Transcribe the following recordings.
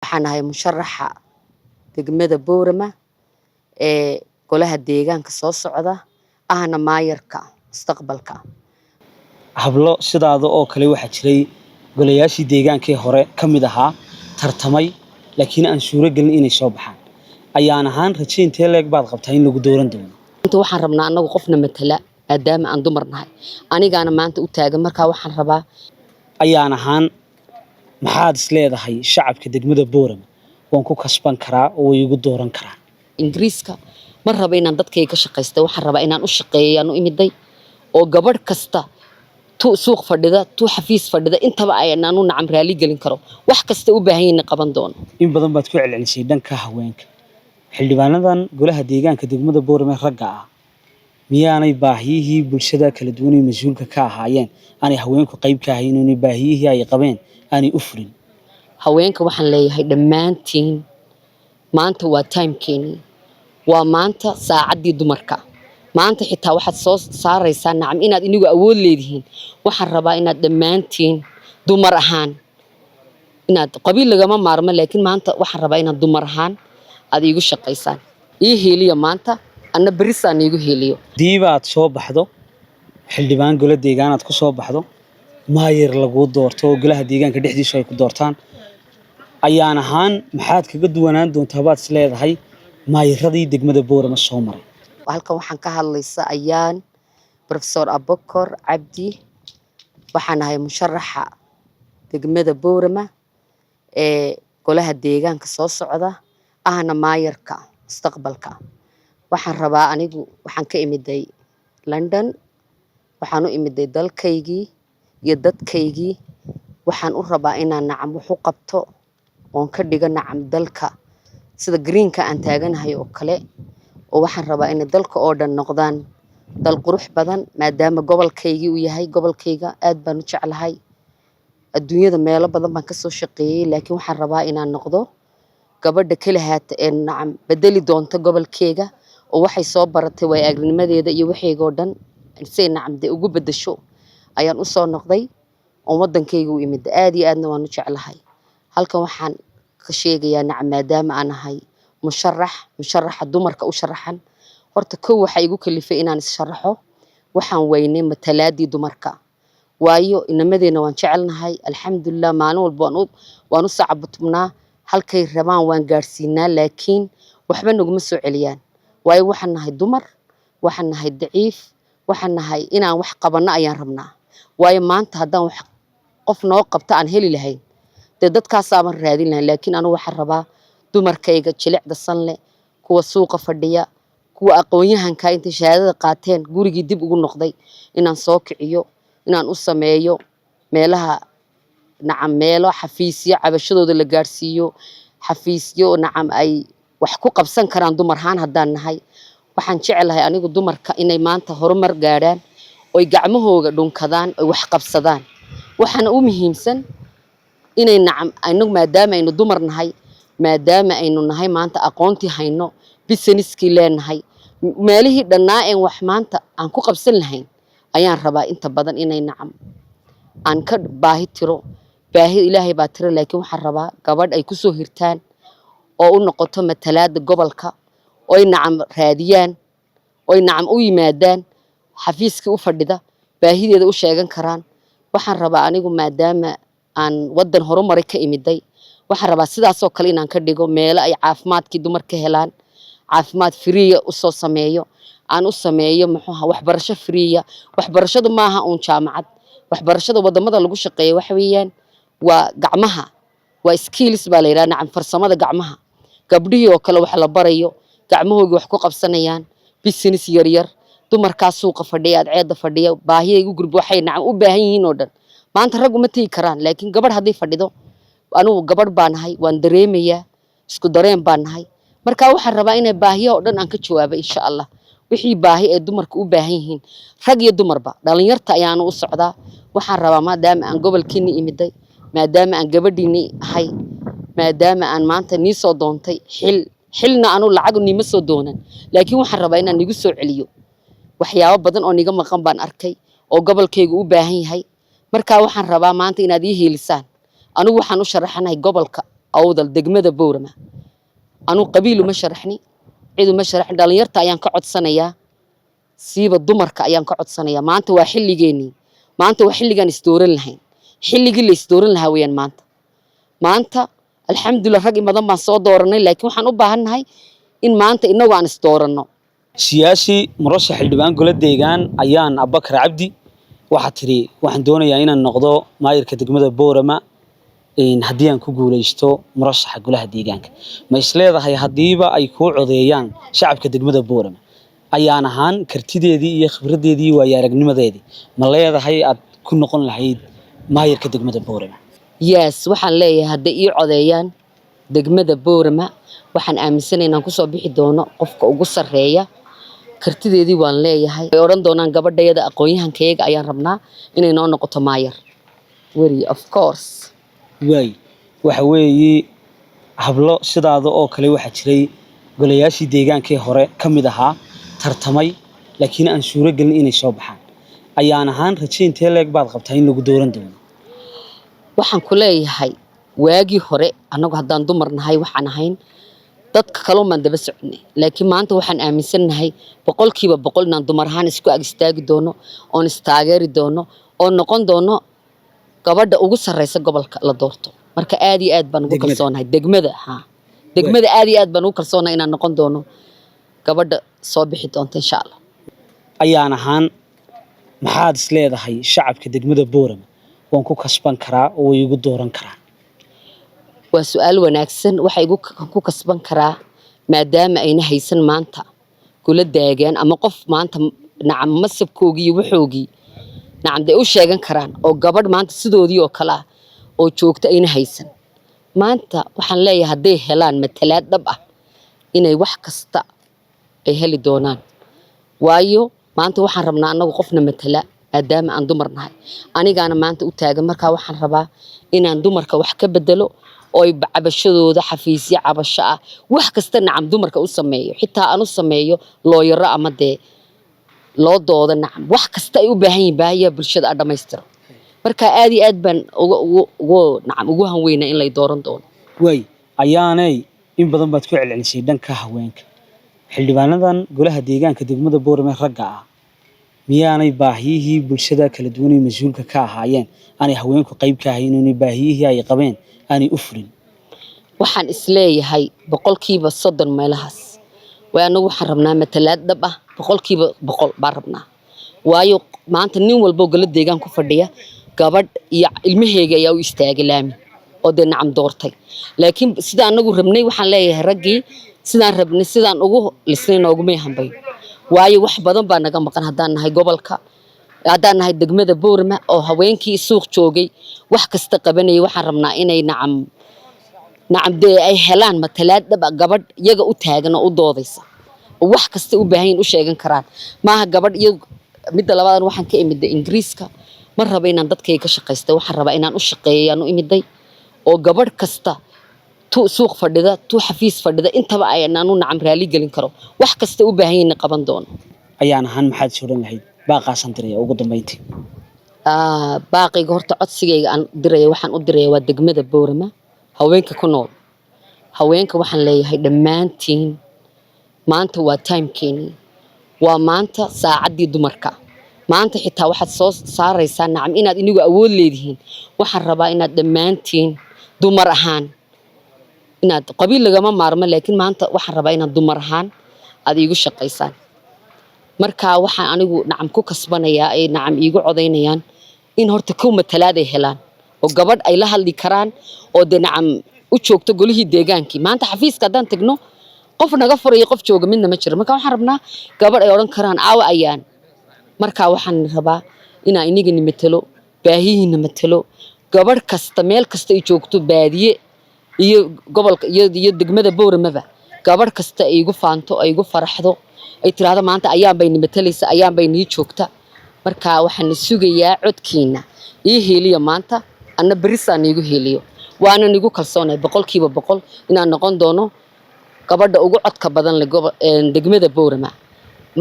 waxaan ahay musharaxa degmada Boorama ee golaha deegaanka soo socda ahna maayarka mustaqbalka. hablo sidaada oo kale waxaa jiray golayaashii deegaankii hore ka mid ahaa tartamay laakiin aan suuro gelin inay soo baxaan ayaan ahaan rajayntii leeg baad qabtaa in lagu dooran doono inta waxaan rabnaa anagu qofna matala maadaama aan dumar nahay anigaana maanta u taagan markaa waxaan rabaa ayaan ahaan maxaad is leedahay shacabka degmada Boorama waan ku kasban karaa oo way igu dooran karaan ingiriiska ma raba inaan dadkayga ka shaqaysto waxaan rabaa inaan u shaqeeyo aan u imiday oo gabadh kasta tu suuq fadhida tu xafiis fadhida intaba ayaan u nacam raali gelin karo wax kasta u baahan yahay qaban doono in badan baad ku celcelisay dhanka haweenka xildhibaanadan golaha deegaanka degmada Boorama ragga ah miyaanay baahiyihii bulshada kala duwan ee mas'uulka ka ahaayeen aanay haweenku qayb ka ahayn inay baahiyihii ay qabeen aanay u furin haweenka waxaan leeyahay dhammaantiin maanta waa timekeeni waa maanta saacadii dumarka maanta xitaa waxaad soo saaraysaa nacam inaad inigu awood leedihiin waxaan rabaa inaad dhammaantiin dumar ahaan inaad qabiil lagama maarmo laakiin maanta waxaan rabaa inaad dumar ahaan aad iigu shaqaysaan ii heeliyo maanta anna berisaan iigu heeliyo diibaad soo baxdo xildhibaan gola deegaanaad ku soo baxdo maayir lagu doorto oo golaha deegaanka dhexdiisa ay ku doortaan ayaan ahaan maxaad kaga duwanaan doontaa baad is leedahay maayiradii degmada Boorama soo maray halkan waxaan ka hadlaysaa ayaan Professor Abokor Cabdi waxaan ahay musharaxa degmada Boorama ee golaha deegaanka soo socda ahna maayarka mustaqbalka waxaan rabaa anigu waxaan ka imiday London waxaan u imiday dalkaygii iyo dadkaygii waxaan u rabaa inaan nacam wax u qabto oon ka dhigo nacam dalka sida greenka aan taaganahay oo kale oo waxaan rabaa in dalka oo dhan noqdaan dal qurux badan maadaama gobolkaygii uu yahay gobolkayga aad baan u jeclahay adduunyada meelo badan baan ka soo shaqeeyay laakiin waxaan rabaa inaan noqdo gabadha kale haata ee nacam bedeli doonta gobolkayga oo waxay soo baratay way aagnimadeeda iyo waxayga oo dhan si nacam de ugu bedesho ayaan u soo noqday oo wadankayga u imid aad iyo aadna waan u jeclahay halkan waxaan ka sheegayaa nacam maadaama aan ahay musharaxa dumarka u sharaxan horta kow waxa igu kalifay inaan is sharaxo waxaan weynay matalaadii dumarka waayo inamadeenna waan jecelnahay alxamdulillah maalin walba waan u sacabtumnaa halkay rabaan waan gaarsiinaa laakiin waxba naguma soo celiyaan waayo waxaan nahay dumar waxaan nahay daciif waxaan nahay inaan wax qabanno ayaan rabnaa waayo maanta haddaan wax qof noo qabta aan heli lahayn dee dadkaasaaban raadin lahayn laakiin anigu waxaan rabaa dumarkayga jilicda sanle kuwa suuqa fadhiya kuwa aqoon-yahanka intay shahaadada qaateen gurigii dib ugu noqday inaan soo kiciyo inaan u sameeyo meelaha nacam meelo xafiisyo cabashadooda la gaarsiiyo xafiisyo nacam ay wax ku qabsan karaan dumar ahaan haddaan nahay waxaan jecelahay anigu dumarka inay maanta horumar gaadhaan oy gacmahooga dhunkadaan oy wax qabsadaan waxaana u muhiimsan inay nacam anagu maadaama aynu dumar nahay maadaama aynu nahay maanta aqoontii hayno businesskii leenahay meelihii dhannaa een wax maanta aan ku qabsan lahayn ayaan rabaa inta badan inay nacam aan ka baahi tiro baahi ilaahay baa tiro laakiin waxaan rabaa gabadh ay kusoo hirtaan oo u noqoto matalaada gobolka oy nacam raadiyaan oy nacam u yimaadaan xafiiskii u fadhida baahideeda u sheegan karaan waxaan rabaa anigu maadaama aan wadan horumaray ka imiday waxaan rabaa sidaasoo kale inaan ka dhigo meelo ay caafimaadkii dumar ka helaan caafimaad friya u soo sameeyo aan u sameeyo muxuu waxbarasho friya waxbarashadu maaha uun jaamacad waxbarashada wadamada lagu shaqeeyo waxa weeyaan waa gacmaha waa skills baa la yiraahdaa nacam farsamada gacmaha gabdhihii oo kale wax la barayo gacmahooga wax ku qabsanayaan business yar yar dumarkaas suuqa fadhiya adceeda fadhiya baahiyay ugu gurbo waxay nacam u baahan yihiin oo dhan maanta rag uma tagi karaan laakiin gabadh haddii fadhido anigu gabadh baan nahay waan dareemayaa isku dareen baan nahay marka waxaan rabaa inay baahiyaha oo dhan aan ka jawaabo insha Allah wixii baahi ee dumarku u baahan yihiin rag iyo dumarba dhalinyarta ayaan u socdaa waxaan rabaa maadaama aan gobolkeeni imiday maadaama aan gabadhiini ahay maadaama aan maanta nii soo doontay xilna aanu lacag niima soo doonan laakiin waxaan rabaa inaan nigu soo celiyo waxyaabo badan oo niga maqan baan arkay oo gobolkaygu u baahan yahay marka waxaan rabaa maanta inaad ii heelisaan anigu waxaan u sharaxanahay gobolka awdal degmada Boorama anu qabiil uma sharaxni cid uma sharaxni dhalinyarta ayaan ka codsanayaa siiba dumarka ayaan ka codsanayaa maanta waa xilligeeni maanta waa xilligan isdooran lahayn xilligii la isdooran lahaa weeyaan maanta alxamdulillah rag badan baan soo dooranay laakiin waxaan u baahanahay in maanta inagu aan isdooranno siyaasi murashax xildhibaan gole deegaan ayaan Abubakar Cabdi waxa tiri waxaan doonayaa inaan noqdo maayirka degmada Boorama haddii aan ku guuleysto murashaxa golaha deegaanka ma isleedahay hadiiba ay ku codeeyaan shacabka degmada Boorama ayaan ahaan kartideedii iyo khibradeedii iyo aragnimadeedii ma leedahay aad ku noqon lahayd maayirka degmada Boorama yes waxaan leeyahay haddii ii codeeyaan degmada Boorama waxaan aaminsanahay inaan ku soo bixi doono qofka ugu sareeya kartideedii waan leeyahay way oran doonaan gabadhayada aqoon-yahankayga ayaan rabnaa inay noo noqoto maayir wari of course way waxa weeye hablo sidaada oo kale waxa jiray golayaashii deegaankii hore kamid ahaa tartamay laakiin aan suuro galin inay soo baxaan ayaan ahaan rajayntii leeg baad qabtaa in lagu dooran doono waxaan ku leeyahay waagii hore anagu haddaan dumar nahay waxaan ahayn dadka kale ma daba soconay laakiin maanta waxaan aaminsanahay 100% inaan dumar ahaan isku ag istaagi doono oo istaageeri doono oo noqon doono gabadha ugu sareysa gobolka la doorto marka aad iyo aad baan ugu kalsoonahay degmada aad iyo aad baan ugu kalsoonahay inaan noqon doono gabadha soo bixi doonta insha Allah ayaan ahaan maxaad isleedahay shacabka degmada Boorama waan ku kasban karaa oo igu dooran karaa waa su'aal wanaagsan waxa igu ku kasban karaa maadaama ayna haysan maanta kula daagaan ama qof maanta nacam masabkoogii iyo wuxoogii nacam day u sheegan karaan oo gabadh maanta sidoodii oo kala oo joogta ayna haysan maanta waxaan leeyahay haday helaan matalaad dhab ah inay wax kasta ay heli doonaan waayo maanta waxaan rabnaa anagu qofna matala maadaama aan dumar nahay anigaana maanta u taagan markaa waxaan rabaa inaan dumarka wax ka bedelo oo ay cabashadooda xafiisyo cabasho ah wax kasta nacam dumarka u sameeyo xitaa aan u sameeyo looyaro ama de loo dooda nacam wax kasta ay u baahan yihiin baahiyaha bulshada aan dhamaystiro marka aad iyo aad baan ugu hanweyna in lay dooran doono way ayaanay in badan baad ku celcelisay dhanka haweenka xildhibaanadan golaha deegaanka degmada Boorama ragga ah miyaanay baahiyihii bulshada kala duwan ee mas'uulka ka ahaayeen aanay haweenku qayb ka ahayn inay baahiyihii ay qabeen aanay u furin waxaan isleeyahay 30% meelahaas way anagu waxaan rabnaa matalaad dhab ah 100% baan rabnaa waayo maanta nin walba gala deegaan ku fadhiya gabadh iyo ilmaheega ayaa u istaagay laami oo de nacam doortay laakiin sida anagu rabnay waxaan leeyahay raggii sidaan rabnay sidaan ugu lisnay noogu meehanbay waayo wax badan baa naga maqan haddaan nahay gobolka haddaan nahay degmada Boorama oo haweenkii suuq joogay wax kasta qabanayay waxaan rabnaa inay nacam de ay helaan matalaad dhab gabadh iyaga u taagan oo u doodaysa wax kasta u baahan u sheegan karaan maaha gabadh iyo midda labaad waxaan ka imid Ingiriiska ma rabo inaan dadkayga ka shaqeysto waxaan rabaa inaan u shaqeeyo u imiday oo gabadh kasta tu suuq fadhida tu xafiis fadhida intaba ay aanu nacam raali gelin karo wax kasta u baahan yahay qaban doono ayaan ahaan maxaad soo lahayd baaqaasan diray ugu dambeyntii baaqiga horta codsigayga aan diray waxaan u diray waa degmada Boorama haweenka ku nool haweenka waxaan leeyahay dhamaantiin maanta waa timekeeni waa maanta saacadii dumarka maanta xitaa waxaad soo saaraysaa nacam inaad inigu awood leedihiin waxaan rabaa inaad dhamaantiin dumar ahaan inaad qabiil lagama maarmo laakiin maanta waxaan rabaa inaad dumar ahaan aad iigu shaqeysaan marka waxaan anigu nacam ku kasbanayaa ay nacam iigu codeynayaan in horta kow matalaad ay helaan oo gabadh ay la hadli karaan oo de nacam u joogto golihii deegaankii maanta xafiiska haddaan tagno qof naga furayo qof jooga midna ma jiro marka waxaan rabnaa gabadh ay odhan karaan aawa ayaan marka waxaan rabaa inaan inigani matalo baahihiina matalo gabadh kasta meel kasta ay joogto baadiye iyo gobolka iyo degmada Booramaba gabadh kasta ay igu faanto ay igu faraxdo ay tiraahdo maanta ayaan bay nimatalaysa ayaan bay nii joogta marka waxaan sugayaa codkiina ii heeliyo maanta anna berisaan igu heeliyo waana nigu kalsoonay 100% inaan noqon doono gabadha ugu codka badan leh degmada Boorama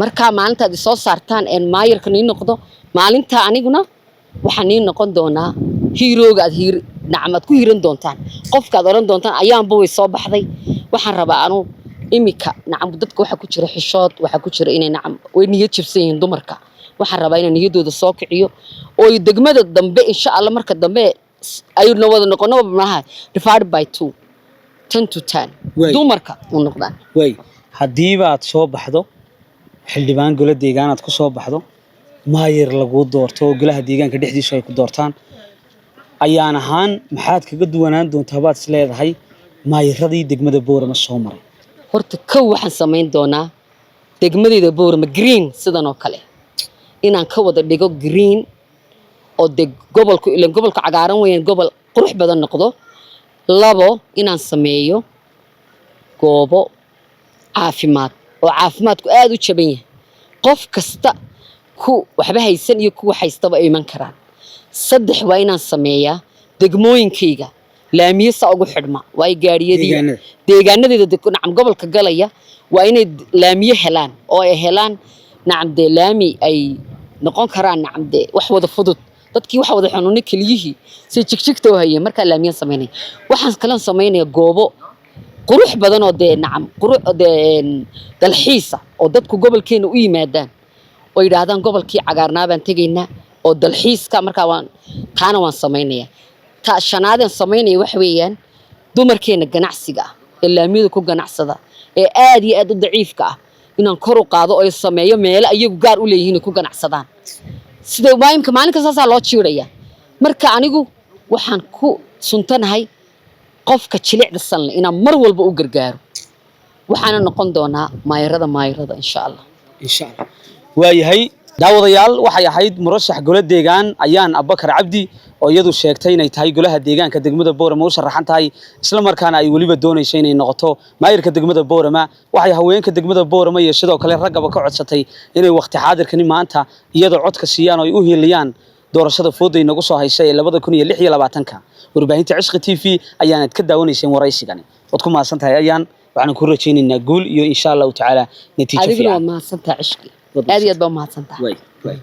marka maalinta ay soo saartaan een maayirka nii noqdo maalinta aniguna waxaan nii noqon doonaa hiirooga nacam aad ku hiran doontaan qofkaad oran doontaan ayaanba way soo baxday waxaan rabaa anu imika nacam dadka waxa ku jira xishood waxa ku jira inay nacam way niyad jabsan yihiin dumarka waxaan rabaa inay niyadooda soo kiciyo oo degmada dambe insha Allah marka dambe ayuu wada noqonaba maaha divided by 2 10 to 10 dumarka u noqdaan way hadii baad soo baxdo xildhibaan gole deegaan aad ku soo baxdo maayir lagu doorto golaha deegaanka dhexdiisa ay ku doortaan ayaan ahaan maxaad kaga duwanaan doontaa baad isleedahay maayiradii degmada Boorama soo maray horta ka waxaan sameyn doonaa degmadayda Boorama green sidan oo kale inaan ka wada dhigo green oo gobolka cagaaran weeyaan gobol qurux badan noqdo labo inaan sameeyo goobo caafimaad oo caafimaadku aad u jaban yahay qof kasta ku waxba haysan iyo ku haystaba iman karaan saddex waa inaan sameeyaa degmooyinkayga laamiye sa ugu xidhma waa gaariyadii deegaanadeeda nacam gobolka galaya waa inay laamiye helaan oo ay helaan nacam de laami ay noqon karaan nacam de wax wada fudud dadkii wax wada xanuunay kaliyihii si jigjigta u hayeen marka laamiye sameynay waxaan kala sameynaya goobo qurux badan oo de nacam dalxiisa oo dadku gobolkeena u yimaadaan oo yiraahdaan gobolkii cagaarnaa baan tagaynaa oo dalxiiska marka taana waan sameynaya ta shanaadeen sameynaya wax weeyaan dumarkeena ganacsiga ee laamiyada ku ganacsada ee aad iyo aad u daciifka ah inaan kor u qaado oo sameeyo meel ayagu gaar u leeyihiin ku ganacsadaan sida waayimka maalin kasta loo jiiraya marka anigu waxaan ku suntanahay qofka jilicda san inaan mar walba u gargaaro waxaana noqon doonaa maayirada insha Allah waayahay daawadayaal waxay ahayd murashax gole deegaan ayaan Abubakar Cabdi oo iyadu sheegtay inay tahay golaha deegaanka degmada Boorama u sharaxan tahay isla markaana ay waliba doonayso inay noqoto maayirka degmada Boorama waxay haweenka degmada Boorama iyo sidoo kale ragaba ka codsatay inay waqti xaadirkani maanta iyadoo codka siiyaan oo ay u heeliyaan doorashada fooday nagu soo haysay 2026 warbaahinta Cishqi TV ayaanad ka daawanayseen waraysigani wad ku maasantahay ayaan waxaan ku rajaynaynaa guul iyo insha Allah taala natiijo fiican adiguna maasantahay Cishqi aad iyo aad baa maasantahay